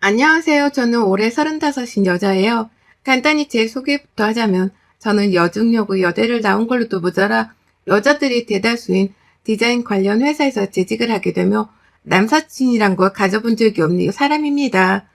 안녕하세요. 저는 올해 35인 여자예요. 간단히 제 소개부터 하자면 저는 여중여고 여대를 나온 걸로도 모자라 여자들이 대다수인 디자인 관련 회사에서 재직을 하게 되며 남사친이란 걸 가져본 적이 없는 사람입니다.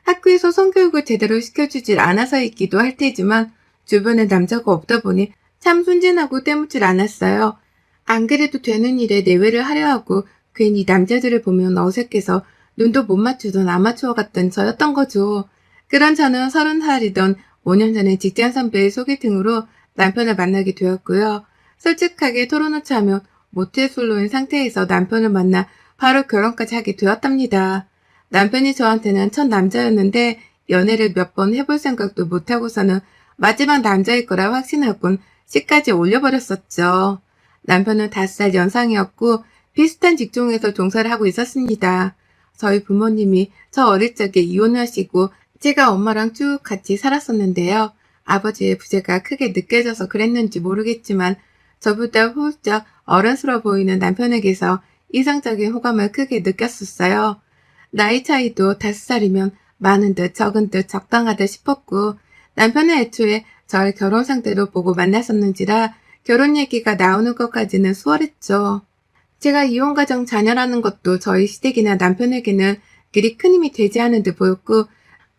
학교에서 성교육을 제대로 시켜주질 않아서이기도 할 테지만 주변에 남자가 없다 보니 참 순진하고 때묻질 않았어요. 안 그래도 되는 일에 내외를 하려 하고 괜히 남자들을 보면 어색해서 눈도 못 맞추던 아마추어 같던 저였던 거죠. 그런 저는 30살이던 5년 전에 직장 선배의 소개팅으로 남편을 만나게 되었고요. 솔직하게 털어놓자면 모태솔로인 상태에서 남편을 만나 바로 결혼까지 하게 되었답니다. 남편이 저한테는 첫 남자였는데 연애를 몇 번 해볼 생각도 못하고서는 마지막 남자일 거라 확신하곤 씨까지 올려버렸었죠. 남편은 5살 연상이었고 비슷한 직종에서 종사를 하고 있었습니다. 저희 부모님이 저 어릴 적에 이혼하시고 제가 엄마랑 쭉 같이 살았었는데요. 아버지의 부재가 크게 느껴져서 그랬는지 모르겠지만 저보다 훌쩍 어른스러워 보이는 남편에게서 이성적인 호감을 크게 느꼈었어요. 나이 차이도 5살이면 많은 듯 적은 듯 적당하다 싶었고 남편은 애초에 절 결혼 상대로 보고 만났었는지라 결혼 얘기가 나오는 것까지는 수월했죠. 제가 이혼 가정 자녀라는 것도 저희 시댁이나 남편에게는 그리 큰 힘이 되지 않은 듯 보였고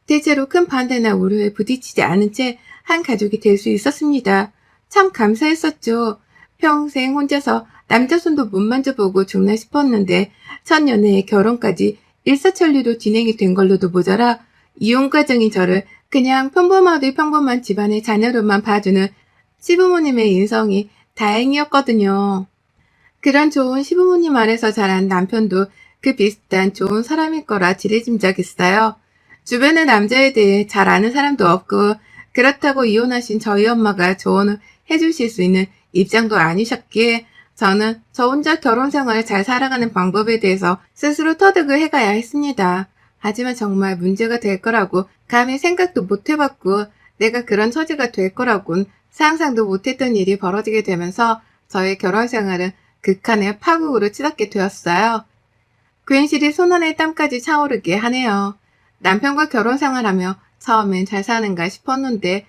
대체로 큰 반대나 우려에 부딪히지 않은 채 한 가족이 될 수 있었습니다. 참 감사했었죠. 평생 혼자서 남자 손도 못 만져보고 죽나 싶었는데 첫 연애에 결혼까지 일사천리로 진행이 된 걸로도 모자라 이혼 과정인 저를 그냥 평범하디 평범한 집안의 자녀로만 봐주는 시부모님의 인성이 다행이었거든요. 그런 좋은 시부모님 아래서 자란 남편도 그 비슷한 좋은 사람일 거라 지레짐작했어요. 주변의 남자에 대해 잘 아는 사람도 없고 그렇다고 이혼하신 저희 엄마가 조언을 해주실 수 있는 입장도 아니셨기에 저는 저 혼자 결혼 생활을 잘 살아가는 방법에 대해서 스스로 터득을 해가야 했습니다. 하지만 정말 문제가 될 거라고 감히 생각도 못 해봤고 내가 그런 처지가 될 거라고는 상상도 못했던 일이 벌어지게 되면서 저의 결혼 생활은 극한의 파국으로 치닫게 되었어요. 괜시리 손안에 땀까지 차오르게 하네요. 남편과 결혼 생활하며 처음엔 잘 사는가 싶었는데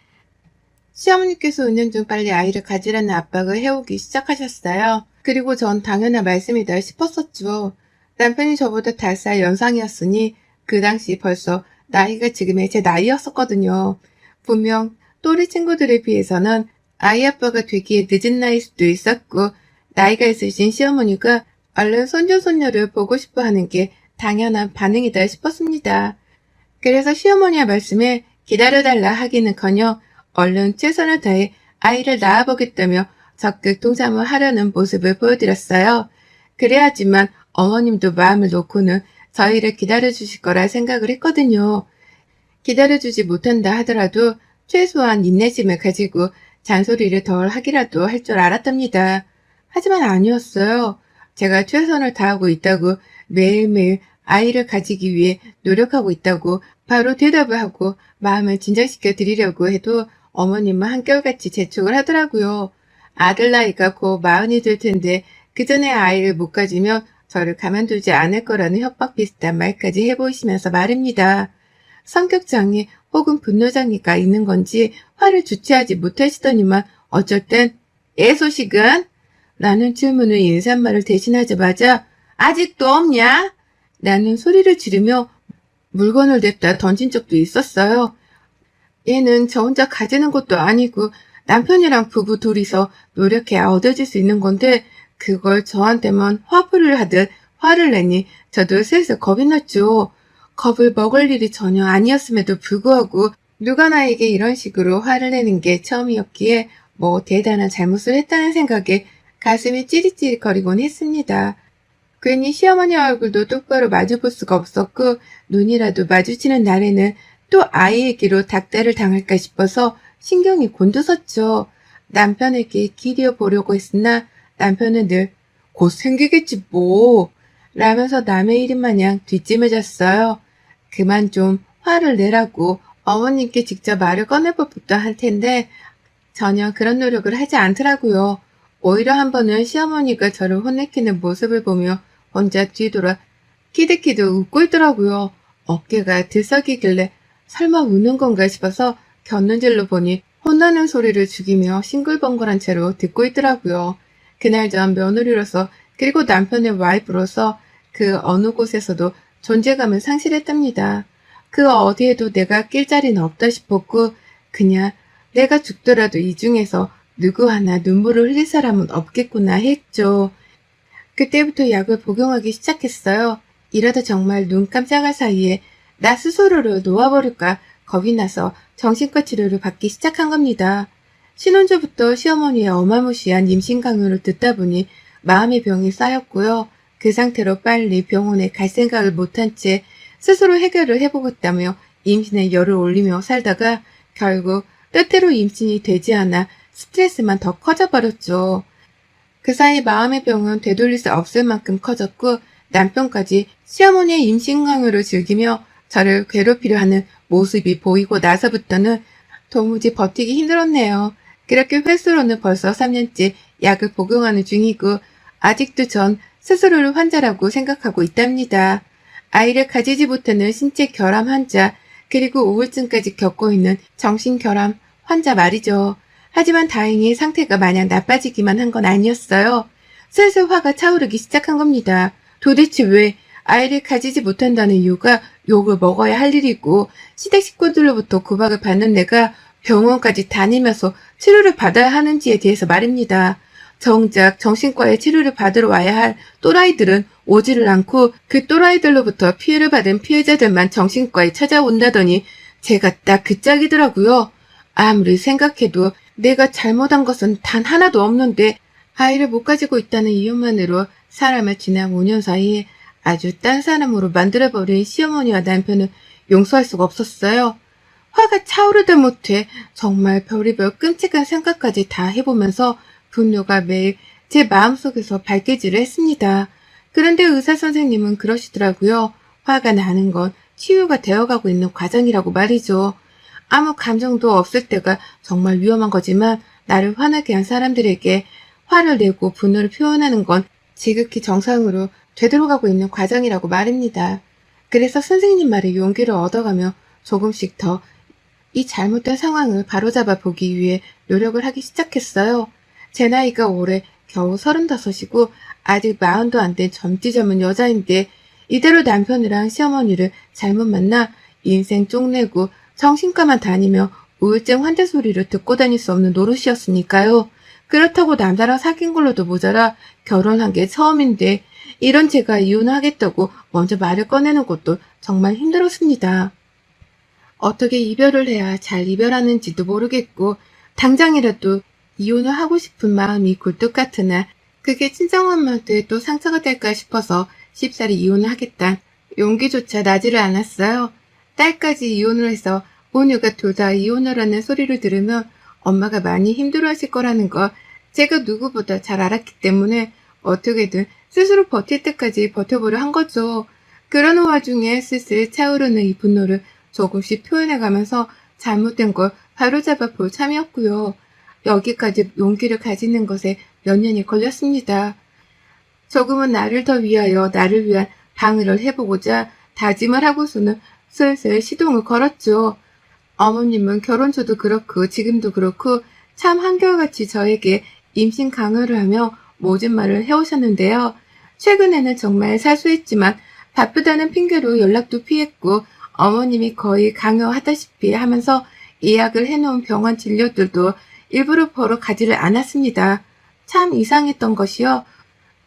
시어머니께서 은연중 빨리 아이를 가지라는 압박을 해오기 시작하셨어요. 그리고 전 당연한 말씀이다 싶었었죠. 남편이 저보다 5살 연상이었으니 그 당시 벌써 나이가 지금의 제 나이였었거든요. 분명 또래 친구들에 비해서는 아이 아빠가 되기에 늦은 나이일 수도 있었고 나이가 있으신 시어머니가 얼른 손주손녀를 보고 싶어 하는 게 당연한 반응이다 싶었습니다. 그래서 시어머니의 말씀에 기다려달라 하기는커녕 얼른 최선을 다해 아이를 낳아보겠다며 적극 동참을 하려는 모습을 보여드렸어요. 그래야지만 어머님도 마음을 놓고는 저희를 기다려주실 거라 생각을 했거든요. 기다려주지 못한다 하더라도 최소한 인내심을 가지고 잔소리를 덜 하기라도 할 줄 알았답니다. 하지만 아니었어요. 제가 최선을 다하고 있다고 매일매일 아이를 가지기 위해 노력하고 있다고 바로 대답을 하고 마음을 진정시켜 드리려고 해도 어머님은 한결같이 재촉을 하더라고요. 아들 나이가 곧 40이 될 텐데 그 전에 아이를 못 가지면 저를 가만두지 않을 거라는 협박 비슷한 말까지 해보이시면서 말입니다. 성격장애 혹은 분노장애가 있는 건지 화를 주체하지 못하시더니만 어쩔 땐 애소식은? 라는 질문을 인사말을 대신하자마자 아직도 없냐? 라는 소리를 지르며 물건을 냅다 던진 적도 있었어요. 얘는 저 혼자 가지는 것도 아니고 남편이랑 부부 둘이서 노력해야 얻어질 수 있는 건데 그걸 저한테만 화풀이를 하듯 화를 내니 저도 슬슬 겁이 났죠. 겁을 먹을 일이 전혀 아니었음에도 불구하고 누가 나에게 이런 식으로 화를 내는 게 처음이었기에 뭐 대단한 잘못을 했다는 생각에 가슴이 찌릿찌릿거리곤 했습니다. 괜히 시어머니 얼굴도 똑바로 마주볼 수가 없었고 눈이라도 마주치는 날에는 또 아이에게로 닥달을 당할까 싶어서 신경이 곤두섰죠. 남편에게 기대어 보려고 했으나 남편은 늘 곧 생기겠지 뭐 라면서 남의 일인 마냥 뒷짐을 졌어요. 그만 좀 화를 내라고 어머님께 직접 말을 꺼내볼 법도 할 텐데 전혀 그런 노력을 하지 않더라고요. 오히려 한 번은 시어머니가 저를 혼내키는 모습을 보며 혼자 뒤돌아 키득키득 웃고 있더라고요. 어깨가 들썩이길래 설마 우는 건가 싶어서 곁눈질로 보니 혼나는 소리를 죽이며 싱글벙글한 채로 듣고 있더라고요. 그날 전 며느리로서 그리고 남편의 와이프로서 그 어느 곳에서도 존재감을 상실했답니다. 그 어디에도 내가 낄 자리는 없다 싶었고 그냥 내가 죽더라도 이 중에서 누구 하나 눈물을 흘릴 사람은 없겠구나 했죠. 그때부터 약을 복용하기 시작했어요. 이러다 정말 눈 깜짝할 사이에 나 스스로를 놓아버릴까 겁이 나서 정신과 치료를 받기 시작한 겁니다. 신혼초부터 시어머니의 어마무시한 임신 강요를 듣다 보니 마음의 병이 쌓였고요. 그 상태로 빨리 병원에 갈 생각을 못한 채 스스로 해결을 해보겠다며 임신에 열을 올리며 살다가 결국 뜻대로 임신이 되지 않아 스트레스만 더 커져버렸죠. 그 사이 마음의 병은 되돌릴 수 없을 만큼 커졌고 남편까지 시어머니의 임신 강요를 즐기며 저를 괴롭히려 하는 모습이 보이고 나서부터는 도무지 버티기 힘들었네요. 그렇게 횟수로는 벌써 3년째 약을 복용하는 중이고 아직도 전 스스로를 환자라고 생각하고 있답니다. 아이를 가지지 못하는 신체 결함 환자 그리고 우울증까지 겪고 있는 정신결함 환자 말이죠. 하지만 다행히 상태가 마냥 나빠지기만 한 건 아니었어요. 슬슬 화가 차오르기 시작한 겁니다. 도대체 왜 아이를 가지지 못한다는 이유가 욕을 먹어야 할 일이고 시댁 식구들로부터 구박을 받는 내가 병원까지 다니면서 치료를 받아야 하는지에 대해서 말입니다. 정작 정신과에 치료를 받으러 와야 할 또라이들은 오지를 않고 그 또라이들로부터 피해를 받은 피해자들만 정신과에 찾아온다더니 제가 딱 그 짝이더라고요. 아무리 생각해도 내가 잘못한 것은 단 하나도 없는데 아이를 못 가지고 있다는 이유만으로 사람을 지난 5년 사이에 아주 딴 사람으로 만들어버린 시어머니와 남편은 용서할 수가 없었어요. 화가 차오르다 못해 정말 별의별 끔찍한 생각까지 다 해보면서 분노가 매일 제 마음속에서 발길질을 했습니다. 그런데 의사 선생님은 그러시더라고요. 화가 나는 건 치유가 되어가고 있는 과정이라고 말이죠. 아무 감정도 없을 때가 정말 위험한 거지만 나를 화나게 한 사람들에게 화를 내고 분노를 표현하는 건 지극히 정상으로 되돌아가고 있는 과정이라고 말입니다. 그래서 선생님 말에 용기를 얻어가며 조금씩 더 이 잘못된 상황을 바로잡아 보기 위해 노력을 하기 시작했어요. 제 나이가 올해 겨우 35이고 아직 40도 안 된 젊디 젊은 여자인데 이대로 남편이랑 시어머니를 잘못 만나 인생 쪽내고 정신과만 다니며 우울증 환자 소리를 듣고 다닐 수 없는 노릇이었으니까요. 그렇다고 남자랑 사귄 걸로도 모자라 결혼한 게 처음인데 이런 제가 이혼하겠다고 먼저 말을 꺼내는 것도 정말 힘들었습니다. 어떻게 이별을 해야 잘 이별하는지도 모르겠고 당장이라도 이혼을 하고 싶은 마음이 굴뚝 같으나 그게 친정엄마한테 또 상처가 될까 싶어서 쉽사리 이혼을 하겠단 용기조차 나지를 않았어요. 딸까지 이혼을 해서 모녀가 둘 다 이혼을 하는 소리를 들으면 엄마가 많이 힘들어하실 거라는 거 제가 누구보다 잘 알았기 때문에 어떻게든 스스로 버틸 때까지 버텨보려 한 거죠. 그러는 와중에 슬슬 차오르는 이 분노를 조금씩 표현해가면서 잘못된 걸 바로잡아 볼 참이었고요. 여기까지 용기를 가지는 것에 몇 년이 걸렸습니다. 조금은 나를 더 위하여 나를 위한 방어를 해보고자 다짐을 하고서는 슬슬 시동을 걸었죠. 어머님은 결혼 초도 그렇고 지금도 그렇고 참 한결같이 저에게 임신 강요를 하며 모진 말을 해오셨는데요. 최근에는 정말 사소했지만 바쁘다는 핑계로 연락도 피했고 어머님이 거의 강요하다시피 하면서 예약을 해놓은 병원 진료들도 일부러 보러 가지를 않았습니다. 참 이상했던 것이요.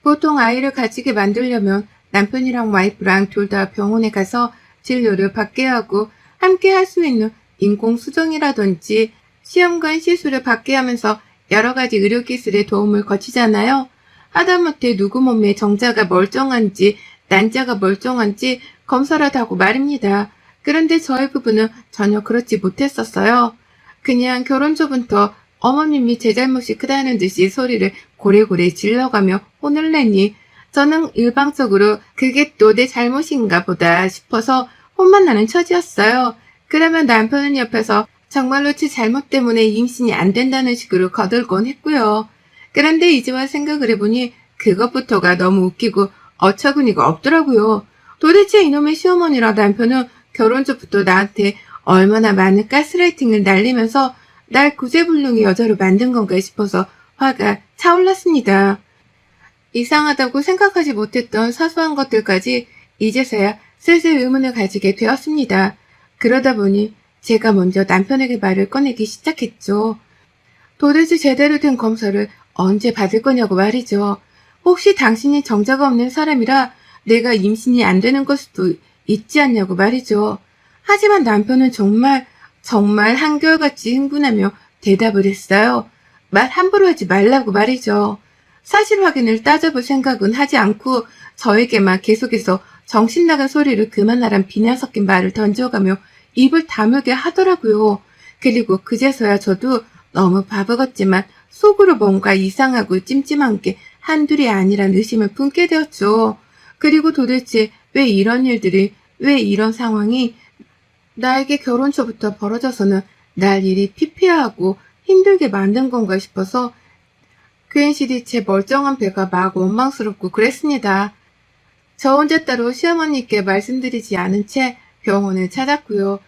보통 아이를 가지게 만들려면 남편이랑 와이프랑 둘 다 병원에 가서 진료를 받게 하고 함께 할 수 있는 인공수정이라든지 시험관 시술을 받게 하면서 여러 가지 의료기술의 도움을 거치잖아요. 하다못해 누구 몸에 정자가 멀쩡한지 난자가 멀쩡한지 검사라도 하고 말입니다. 그런데 저희 부부는 전혀 그렇지 못했었어요. 그냥 결혼 초부터 어머님이 제 잘못이 크다는 듯이 소리를 고래고래 질러가며 혼을 내니 저는 일방적으로 그게 또 내 잘못인가 보다 싶어서 혼만 나는 처지였어요. 그러면 남편은 옆에서 정말로 제 잘못 때문에 임신이 안 된다는 식으로 거들곤 했고요. 그런데 이제 와 생각을 해보니 그것부터가 너무 웃기고 어처구니가 없더라고요. 도대체 이놈의 시어머니랑 남편은 결혼 전부터 나한테 얼마나 많은 가스라이팅을 날리면서 날 구제불능의 여자로 만든 건가 싶어서 화가 차올랐습니다. 이상하다고 생각하지 못했던 사소한 것들까지 이제서야 슬슬 의문을 가지게 되었습니다. 그러다 보니 제가 먼저 남편에게 말을 꺼내기 시작했죠. 도대체 제대로 된 검사를 언제 받을 거냐고 말이죠. 혹시 당신이 정자가 없는 사람이라 내가 임신이 안 되는 걸 수도 있지 않냐고 말이죠. 하지만 남편은 정말 한결같이 흥분하며 대답을 했어요. 말 함부로 하지 말라고 말이죠. 사실 확인을 따져볼 생각은 하지 않고 저에게만 계속해서 정신나간 소리를 그만하란 비난 섞인 말을 던져가며 입을 다물게 하더라고요. 그리고 그제서야 저도 너무 바보 같지만 속으로 뭔가 이상하고 찜찜한 게 한둘이 아니란 의심을 품게 되었죠. 그리고 도대체 왜 이런 상황이 나에게 결혼 초부터 벌어져서는 날 이리 피폐하고 힘들게 만든 건가 싶어서 괜시리 제 멀쩡한 배가 막 원망스럽고 그랬습니다. 저 혼자 따로 시어머니께 말씀드리지 않은 채 병원을 찾았고요.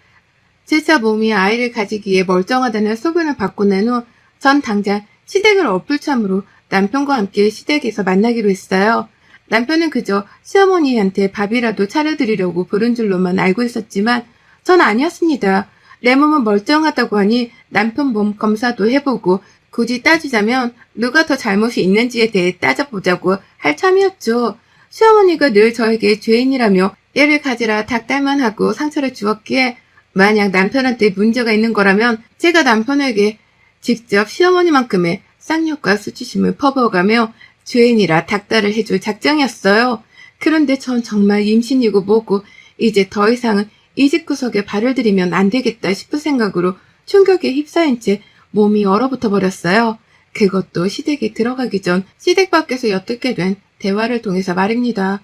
제차 몸이 아이를 가지기에 멀쩡하다는 소견을 받고 난 후 전 당장 시댁을 어플참으로 남편과 함께 시댁에서 만나기로 했어요. 남편은 그저 시어머니한테 밥이라도 차려드리려고 부른 줄로만 알고 있었지만 전 아니었습니다. 내 몸은 멀쩡하다고 하니 남편 몸 검사도 해보고 굳이 따지자면 누가 더 잘못이 있는지에 대해 따져보자고 할 참이었죠. 시어머니가 늘 저에게 죄인이라며 애를 가지라 닭달만 하고 상처를 주었기에 만약 남편한테 문제가 있는 거라면 제가 남편에게 직접 시어머니만큼의 쌍욕과 수치심을 퍼부어가며 죄인이라 닭달을 해줄 작정이었어요. 그런데 전 정말 임신이고 뭐고 이제 더 이상은 이 집구석에 발을 들이면 안 되겠다 싶은 생각으로 충격에 휩싸인 채 몸이 얼어붙어 버렸어요. 그것도 시댁에 들어가기 전 시댁 밖에서 엿듣게 된 대화를 통해서 말입니다.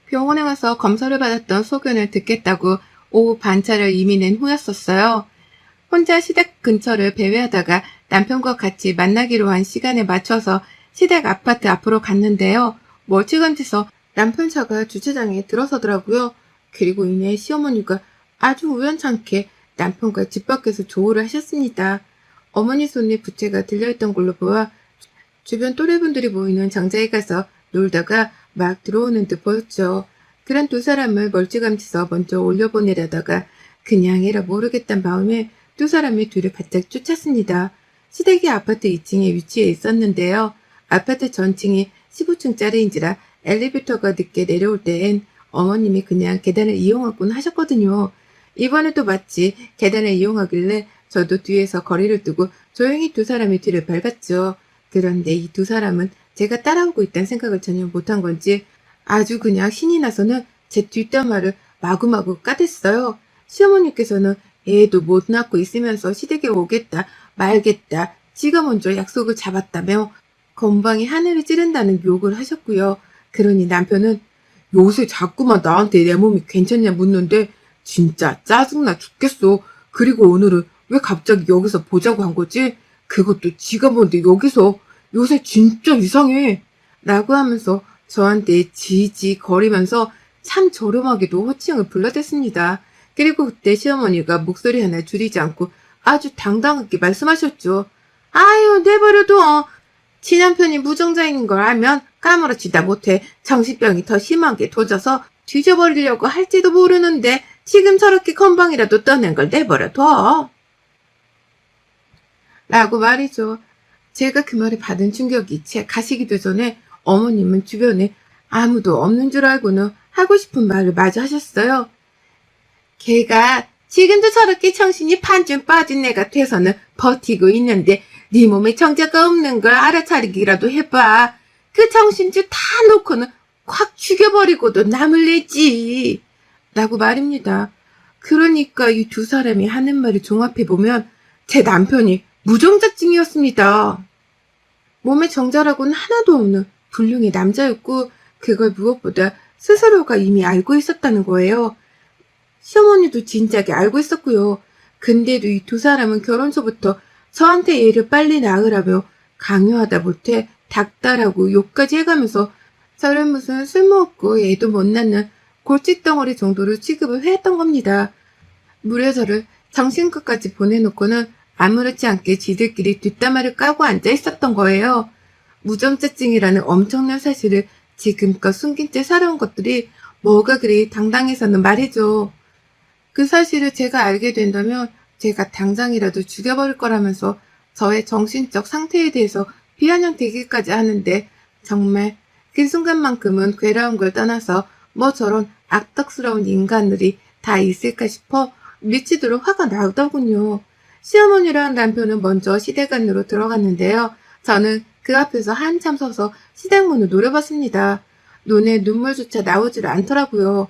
병원에 가서 검사를 받았던 소견을 듣겠다고 오후 반차를 이미 낸 후였었어요. 혼자 시댁 근처를 배회하다가 남편과 같이 만나기로 한 시간에 맞춰서 시댁 아파트 앞으로 갔는데요. 멀찌감치서 남편 차가 주차장에 들어서더라고요. 그리고 이내 시어머니가 아주 우연찮게 남편과 집 밖에서 조우를 하셨습니다. 어머니 손에 부채가 들려있던 걸로 보아 주변 또래분들이 모이는 장자에 가서 놀다가 막 들어오는 듯 보였죠. 그런 두 사람을 멀찌감치서 먼저 올려보내려다가 그냥 해라 모르겠단 마음에 두 사람의 뒤를 바짝 쫓았습니다. 시댁이 아파트 2층에 위치해 있었는데요. 아파트 전층이 15층짜리인지라 엘리베이터가 늦게 내려올 때엔 어머님이 그냥 계단을 이용하곤 하셨거든요. 이번에도 마치 계단을 이용하길래 저도 뒤에서 거리를 두고 조용히 두 사람의 뒤를 밟았죠. 그런데 이 두 사람은 제가 따라오고 있다는 생각을 전혀 못한 건지 아주 그냥 신이 나서는 제 뒷담화를 마구마구 까댔어요. 시어머니께서는 애도 못 낳고 있으면서 시댁에 오겠다 말겠다 지가 먼저 약속을 잡았다며 건방이 하늘을 찌른다는 욕을 하셨고요. 그러니 남편은 요새 자꾸만 나한테 내 몸이 괜찮냐 묻는데 진짜 짜증나 죽겠어. 그리고 오늘은 왜 갑자기 여기서 보자고 한 거지? 그것도 지가 뭔데 여기서 요새 진짜 이상해. 라고 하면서 저한테 지지 거리면서 참 저렴하게도 호칭을 불러댔습니다. 그리고 그때 시어머니가 목소리 하나 줄이지 않고 아주 당당하게 말씀하셨죠. 아유 내버려둬. 친남편이 무정자인 걸 알면 까무러치다 못해 정신병이 더 심하게 도져서 뒤져버리려고 할지도 모르는데 지금 저렇게 건방이라도 떠낸 걸 내버려둬. 라고 말이죠. 제가 그 말에 받은 충격이 채 가시기도 전에 어머님은 주변에 아무도 없는 줄 알고는 하고 싶은 말을 마저 하셨어요. 걔가 지금도 저렇게 정신이 반쯤 빠진 애가 돼서는 버티고 있는데 네 몸에 정자가 없는 걸 알아차리기라도 해봐. 그 정신줄 다 놓고는 확 죽여버리고도 남을 내지. 라고 말입니다. 그러니까 이 두 사람이 하는 말을 종합해보면 제 남편이 무정자증이었습니다. 몸에 정자라고는 하나도 없는 불륜의 남자였고 그걸 무엇보다 스스로가 이미 알고 있었다는 거예요. 시어머니도 진작에 알고 있었고요. 근데도 이 두 사람은 결혼 초부터 저한테 애를 빨리 낳으라며 강요하다 못해 닥달하고 욕까지 해가면서 저를 무슨 쓸모없고 애도 못 낳는 골칫덩어리 정도로 취급을 해했던 겁니다. 무려 저를 정신과까지 보내놓고는 아무렇지 않게 지들끼리 뒷담화를 까고 앉아 있었던 거예요. 무정자증이라는 엄청난 사실을 지금껏 숨긴 채 살아온 것들이 뭐가 그리 당당해서는 말이죠. 그 사실을 제가 알게 된다면 제가 당장이라도 죽여버릴 거라면서 저의 정신적 상태에 대해서 비아냥대기까지 하는데 정말 그 순간만큼은 괴로운 걸 떠나서 뭐 저런 악덕스러운 인간들이 다 있을까 싶어 미치도록 화가 나더군요. 시어머니랑 남편은 먼저 시댁안으로 들어갔는데요. 저는 그 앞에서 한참 서서 시댁문을 노려봤습니다. 눈에 눈물조차 나오지를 않더라고요.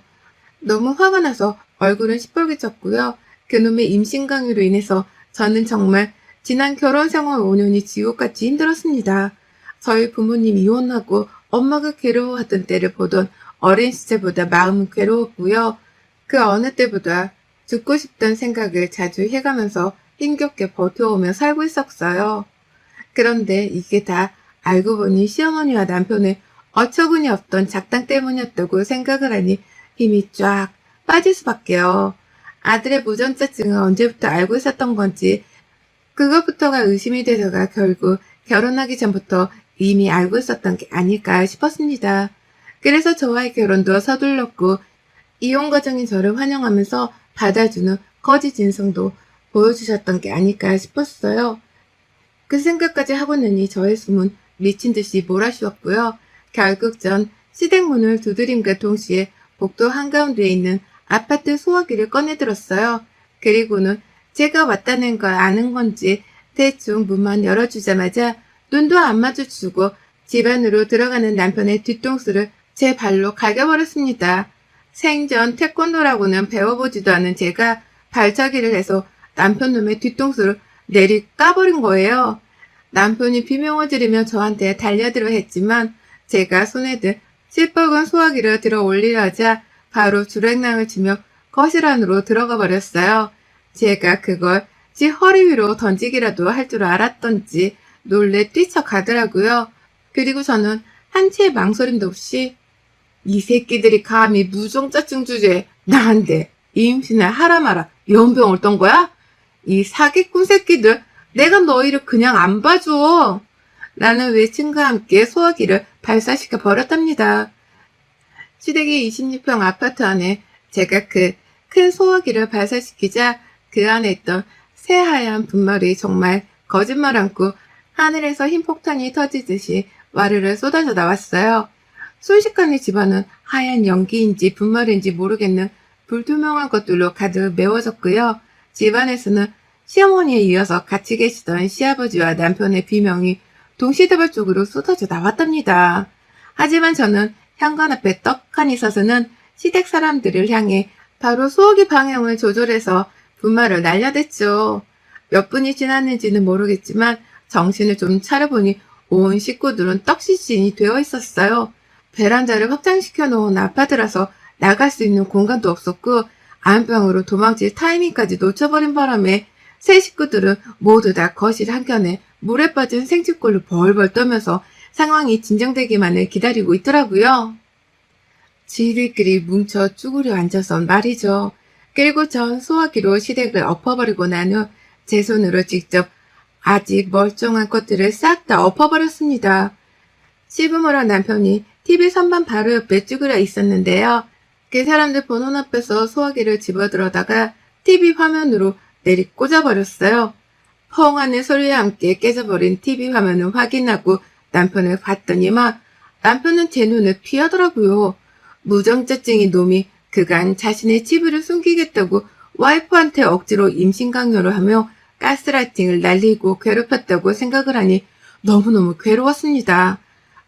너무 화가 나서 얼굴은 시뻘개졌고요. 그놈의 임신강요로 인해서 저는 정말 지난 결혼 생활 5년이 지옥같이 힘들었습니다. 저희 부모님 이혼하고 엄마가 괴로워하던 때를 보던 어린 시절보다 마음은 괴로웠고요. 그 어느 때보다 죽고 싶다는 생각을 자주 해가면서 힘겹게 버텨오며 살고 있었어요. 그런데 이게 다 알고 보니 시어머니와 남편의 어처구니 없던 작당 때문이었다고 생각을 하니 힘이 쫙 빠질 수밖에요. 아들의 무전자증은 언제부터 알고 있었던 건지 그것부터가 의심이 되다가 결국 결혼하기 전부터 이미 알고 있었던 게 아닐까 싶었습니다. 그래서 저와의 결혼도 서둘렀고 이혼 과정인 저를 환영하면서 받아주는 거짓 인성도 보여주셨던 게 아닐까 싶었어요. 그 생각까지 하고 나니 저의 숨은 미친 듯이 몰아쉬었고요. 결국 전 시댁문을 두드림과 동시에 복도 한가운데에 있는 아파트 소화기를 꺼내들었어요. 그리고는 제가 왔다는 걸 아는 건지 대충 문만 열어주자마자 눈도 안 마주치고 집 안으로 들어가는 남편의 뒤통수를 제 발로 갈겨버렸습니다. 생전 태권도라고는 배워보지도 않은 제가 발차기를 해서 남편 놈의 뒤통수를 내리 까버린 거예요. 남편이 비명을 지르며 저한테 달려들어 했지만 제가 손에 든 시뻘건 소화기를 들어 올리려 하자 바로 주랭랑을 치며 거실 안으로 들어가 버렸어요. 제가 그걸 지 허리 위로 던지기라도 할 줄 알았던지 놀래 뛰쳐가더라고요. 그리고 저는 한치의 망설임도 없이 이 새끼들이 감히 무정자증 주제에 나한테 임신을 하라 마라 연병을 떤 거야? 이 사기꾼 새끼들 내가 너희를 그냥 안 봐줘. 라는 외침과 함께 소화기를 발사시켜 버렸답니다. 시댁의 26평 아파트 안에 제가 그 큰 소화기를 발사시키자 그 안에 있던 새하얀 분말이 정말 거짓말 않고 하늘에서 흰 폭탄이 터지듯이 와르르 쏟아져 나왔어요. 순식간에 집안은 하얀 연기인지 분말인지 모르겠는 불투명한 것들로 가득 메워졌고요. 집안에서는 시어머니에 이어서 같이 계시던 시아버지와 남편의 비명이 동시다발적으로 쏟아져 나왔답니다. 하지만 저는 현관 앞에 떡하니 서서는 시댁 사람들을 향해 바로 소화기 방향을 조절해서 분말을 날려댔죠. 몇 분이 지났는지는 모르겠지만 정신을 좀 차려보니 온 식구들은 떡시신이 되어 있었어요. 베란다를 확장시켜 놓은 아파트라서 나갈 수 있는 공간도 없었고 안방으로 도망칠 타이밍까지 놓쳐버린 바람에 세 식구들은 모두 다 거실 한켠에 물에 빠진 생쥐꼴로 벌벌 떠면서 상황이 진정되기만을 기다리고 있더라고요. 지들끼리 뭉쳐 쭈그려 앉아서 말이죠. 그리고 전 소화기로 시댁을 엎어버리고 난 후 제 손으로 직접 아직 멀쩡한 것들을 싹 다 엎어버렸습니다. 시부모랑 남편이 TV 선반 바로 옆에 쭈그려 있었는데요. 그 사람들 보는 앞에서 소화기를 집어들어다가 TV 화면으로 내리 꽂아버렸어요. 펑 하는 소리와 함께 깨져버린 TV 화면을 확인하고 남편을 봤더니만 남편은 제 눈을 피하더라고요. 무정자증인 놈이 그간 자신의 치부를 숨기겠다고 와이프한테 억지로 임신강요를 하며 가스라이팅을 날리고 괴롭혔다고 생각을 하니 너무너무 괴로웠습니다.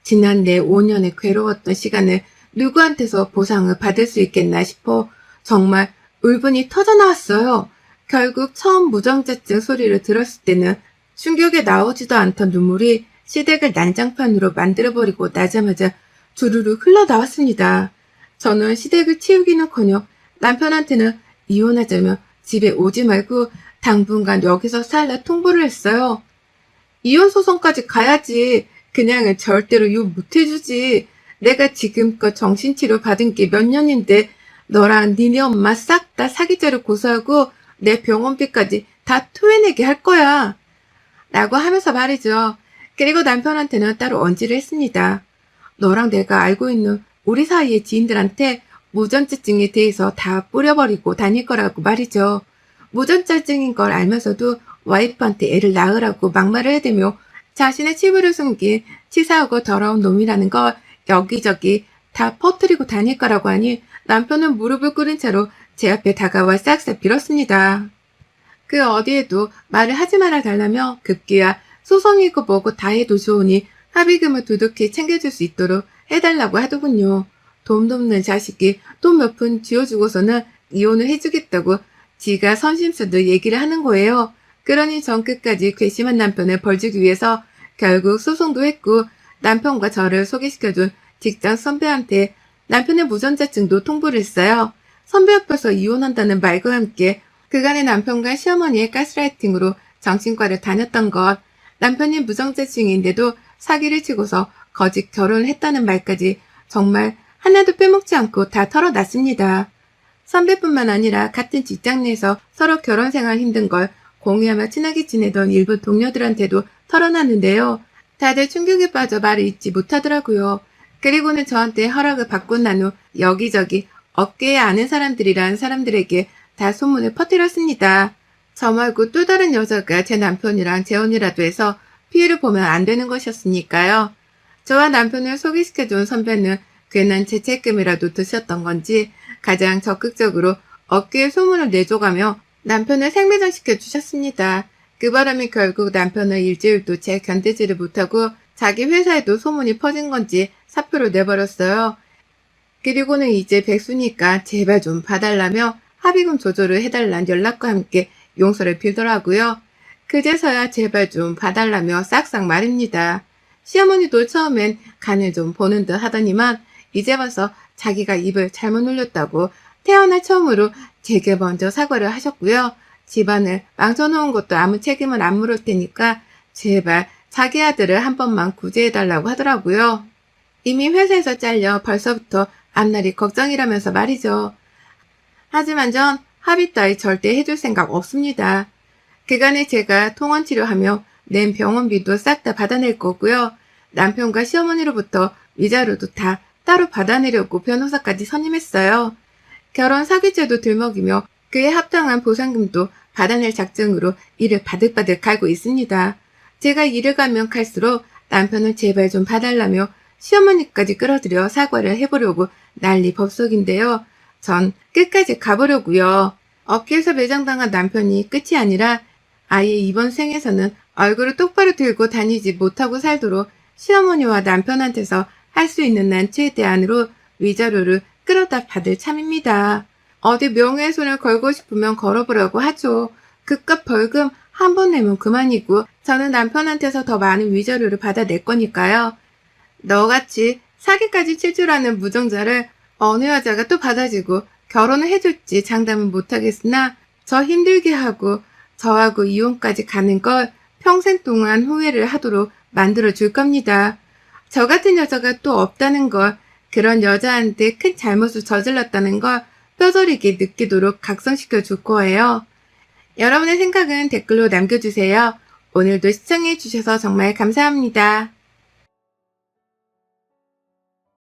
지난 내 5년의 괴로웠던 시간을 누구한테서 보상을 받을 수 있겠나 싶어 정말 울분이 터져나왔어요. 결국 처음 무정자증 소리를 들었을 때는 충격에 나오지도 않던 눈물이 시댁을 난장판으로 만들어버리고 나자마자 주르르 흘러나왔습니다. 저는 시댁을 치우기는커녕 남편한테는 이혼하자며 집에 오지 말고 당분간 여기서 살라 통보를 했어요. 이혼 소송까지 가야지. 그냥은 절대로 욕 못해주지. 내가 지금껏 정신치료 받은 게 몇 년인데 너랑 니네 엄마 싹 다 사기죄로 고소하고 내 병원비까지 다 토해내게 할 거야. 라고 하면서 말이죠. 그리고 남편한테는 따로 언지를 했습니다. 너랑 내가 알고 있는 우리 사이의 지인들한테 무전자증에 대해서 다 뿌려버리고 다닐 거라고 말이죠. 무전자증인 걸 알면서도 와이프한테 애를 낳으라고 막말을 해대며 자신의 치부를 숨긴 치사하고 더러운 놈이라는 걸 여기저기 다 퍼뜨리고 다닐 거라고 하니 남편은 무릎을 꿇은 채로 제 앞에 다가와 싹싹 빌었습니다. 그 어디에도 말을 하지 말아 달라며 급기야 소송이고 뭐고 다 해도 좋으니 합의금을 두둑히 챙겨줄 수 있도록 해달라고 하더군요. 돈 없는 자식이 돈 몇 푼 쥐어주고서는 이혼을 해주겠다고 지가 선심수도 얘기를 하는 거예요. 그러니 전 끝까지 괘씸한 남편을 벌주기 위해서 결국 소송도 했고 남편과 저를 소개시켜준 직장 선배한테 남편의 무전자증도 통보를 했어요. 선배 옆에서 이혼한다는 말과 함께 그간의 남편과 시어머니의 가스라이팅으로 정신과를 다녔던 것, 남편이 무전자증인데도 사기를 치고서 거짓 결혼을 했다는 말까지 정말 하나도 빼먹지 않고 다 털어놨습니다. 선배뿐만 아니라 같은 직장 내에서 서로 결혼 생활 힘든 걸 공유하며 친하게 지내던 일부 동료들한테도 털어놨는데요. 다들 충격에 빠져 말을 잇지 못하더라고요. 그리고는 저한테 허락을 받고 난 후 여기저기 어깨에 아는 사람들이란 사람들에게 다 소문을 퍼뜨렸습니다. 저 말고 또 다른 여자가 제 남편이랑 재혼이라도 해서 피해를 보면 안 되는 것이었으니까요. 저와 남편을 소개시켜준 선배는 괜한 죄책감이라도 드셨던 건지 가장 적극적으로 어깨에 소문을 내줘가며 남편을 생매장시켜 주셨습니다. 그 바람에 결국 남편은 일주일도 제 견디지를 못하고 자기 회사에도 소문이 퍼진 건지 사표를 내버렸어요. 그리고는 이제 백수니까 제발 좀 봐달라며 합의금 조절을 해달란 연락과 함께 용서를 빌더라고요. 그제서야 제발 좀 봐달라며 싹싹 말입니다. 시어머니도 처음엔 간을 좀 보는 듯 하더니만 이제 와서 자기가 입을 잘못 눌렸다고 태어나 처음으로 제게 먼저 사과를 하셨고요. 집안을 망쳐놓은 것도 아무 책임은 안 물을 테니까 제발 자기 아들을 한 번만 구제해달라고 하더라고요. 이미 회사에서 잘려 벌써부터 앞날이 걱정이라면서 말이죠. 하지만 전 합의 따위 절대 해줄 생각 없습니다. 그간에 제가 통원치료하며 낸 병원비도 싹 다 받아낼 거고요. 남편과 시어머니로부터 위자료도 다 따로 받아내려고 변호사까지 선임했어요. 결혼 사기죄도 들먹이며 그에 합당한 보상금도 받아낼 작정으로 이를 바득바득 갈고 있습니다. 제가 일을 가면 갈수록 남편은 제발 좀 봐달라며 시어머니까지 끌어들여 사과를 해보려고 난리 법석인데요. 전 끝까지 가보려고요. 어깨에서 매장당한 남편이 끝이 아니라 아예 이번 생에서는 얼굴을 똑바로 들고 다니지 못하고 살도록 시어머니와 남편한테서 할 수 있는 난 최대한으로 위자료를 끌어다 받을 참입니다. 어디 명예훼손을 걸고 싶으면 걸어보라고 하죠. 그깟 벌금 한 번 내면 그만이고 저는 남편한테서 더 많은 위자료를 받아낼 거니까요. 너같이 사기까지 칠 줄 아는 무정자를 어느 여자가 또 받아주고 결혼을 해줄지 장담은 못하겠으나 저 힘들게 하고 저하고 이혼까지 가는 걸 평생 동안 후회를 하도록 만들어줄 겁니다. 저 같은 여자가 또 없다는 걸, 그런 여자한테 큰 잘못을 저질렀다는 걸 뼈저리게 느끼도록 각성시켜 줄 거예요. 여러분의 생각은 댓글로 남겨주세요. 오늘도 시청해주셔서 정말 감사합니다.